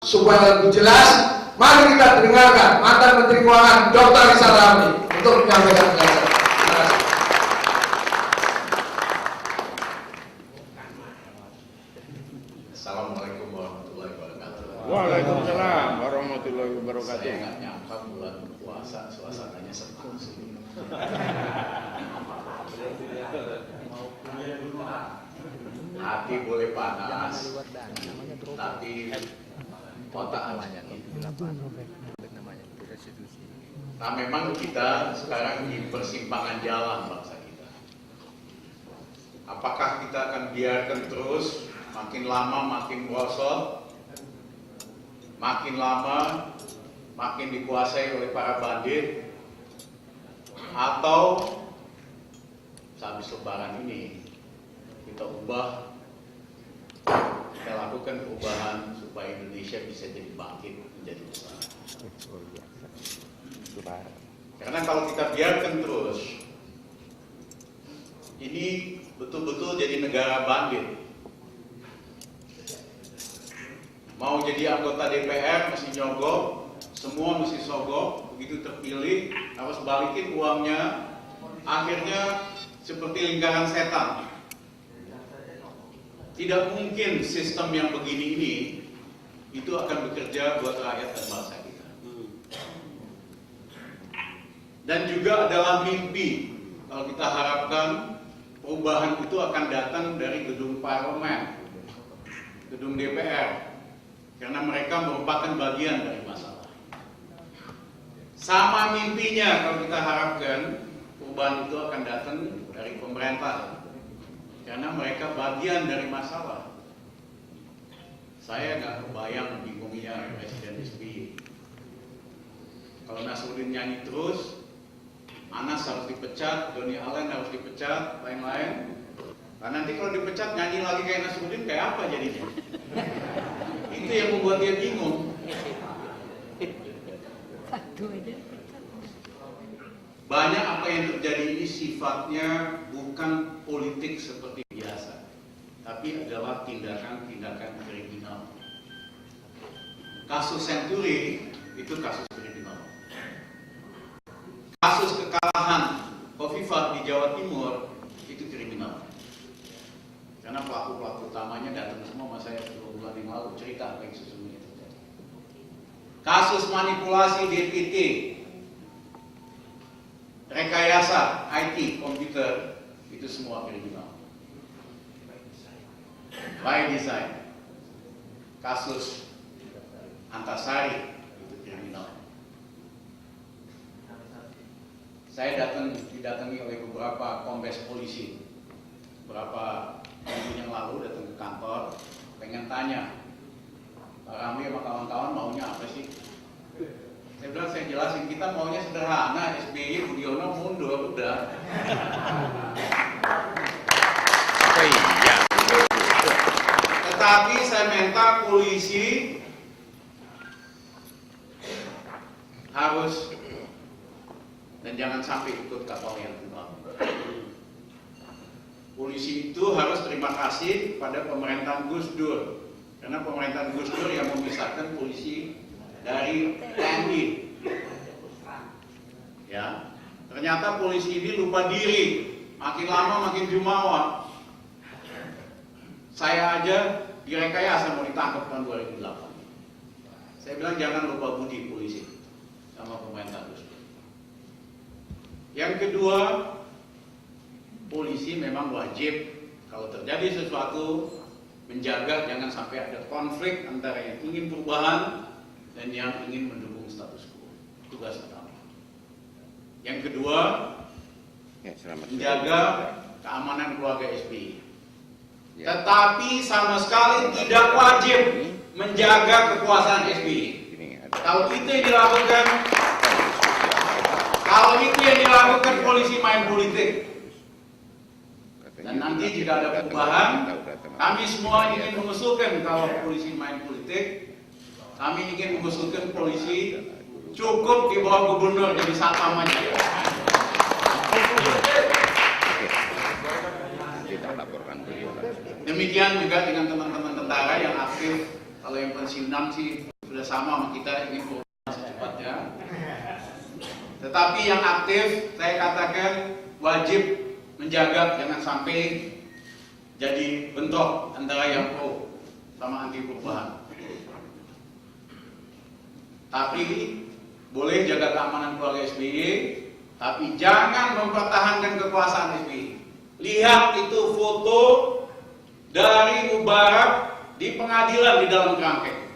supaya lebih jelas. Mari kita dengarkan mantan Menteri Keuangan Dr. Rizal Ramli untuk menyampaikan penjelasan. Terima kasih. Assalamualaikum warahmatullahi wabarakatuh. Waalaikumsalam warahmatullahi wabarakatuh. Saya nggak nyangka bulan puasa suasananya seperti ini. Hati boleh panas, tapi otak namanya. Nah, memang kita sekarang di persimpangan jalan bangsa kita. Apakah kita akan biarkan terus makin lama makin merosot, makin lama makin dikuasai oleh para bandit, atau sehabis lebaran ini kita ubah, kita lakukan perubahan supaya Indonesia bisa jadi bangkit menjadi besar. Karena kalau kita biarkan terus, ini betul-betul jadi negara bandit. Mau jadi anggota DPR mesti nyogok, semua mesti sogok, begitu terpilih harus balikin uangnya, akhirnya seperti lingkaran setan. Tidak mungkin sistem yang begini ini itu akan bekerja buat rakyat dan bangsa kita. Dan juga adalah mimpi kalau kita harapkan perubahan itu akan datang dari gedung parlemen, gedung DPR, karena mereka merupakan bagian dari masalah. Sama mimpinya kalau kita harapkan perubahan itu akan datang dari pemerintah, karena mereka bagian dari masalah. Saya nggak kebayang bingungnya Presiden SBY. Kalau Nasruddin nyanyi terus, Anas harus dipecat, Donny Allen harus dipecat, lain-lain. Nah, nanti kalau dipecat nyanyi lagi kayak Nasruddin kayak apa jadinya? Itu yang membuat dia bingung. Banyak apa yang terjadi ini sifatnya bukan politik seperti biasa, tapi adalah tindakan-tindakan kriminal. Kasus Senturi itu kasus kriminal. Kasus kekalahan Khofifah di Jawa Timur itu kriminal. Karena pelaku-pelaku utamanya datang semua sama saya 2 bulan yang lalu, cerita apa yang sesungguhnya terjadi. Kasus manipulasi DPT, rekayasa IT komputer, itu semua kriminal. By design. Kasus Antasari itu kriminal. Saya didatangi oleh beberapa kombes polisi beberapa minggu yang lalu, datang ke kantor, pengen tanya, Pak Ramli sama kawan-kawan maunya apa sih? Saya bilang, saya jelasin, kita maunya sederhana, SBY, Budiono mundur, udah. Tetapi saya minta polisi harus dan jangan sampai ikut kapal yang tenggelam. Polisi itu harus terima kasih pada pemerintahan Gus Dur, karena pemerintahan Gus Dur yang memisahkan polisi dari TNI. Ya, ternyata polisi ini lupa diri, makin lama makin jumawa. Saya aja direkayasa mau ditangkap tahun 2008. Saya bilang jangan lupa budi polisi sama pemerintah Gus Dur. Yang kedua, polisi memang wajib kalau terjadi sesuatu menjaga jangan sampai ada konflik antara yang ingin perubahan dan yang ingin mendukung status quo. Tugas utama. Yang kedua, menjaga keamanan keluarga SBY. Tetapi sama sekali tidak wajib menjaga kekuasaan SBY. Kalau itu yang dilakukan, polisi main politik. Dan nanti jika ada perubahan, kami semua ingin mengusulkan kalau polisi main politik, kami ingin mengusulkan polisi cukup di bawah gubernur jadi satpam aja. Demikian juga dengan teman-teman tentara yang aktif, kalau yang pensiunan sih sudah sama kita ingin perubahan secepatnya. Tetapi yang aktif saya katakan wajib menjaga jangan sampai jadi bentrok antara yang pro sama anti perubahan. Tapi boleh jaga keamanan keluarga SBY, tapi jangan mempertahankan kekuasaan SBY. Lihat itu foto dari Mubarak di pengadilan di dalam kerangkeng.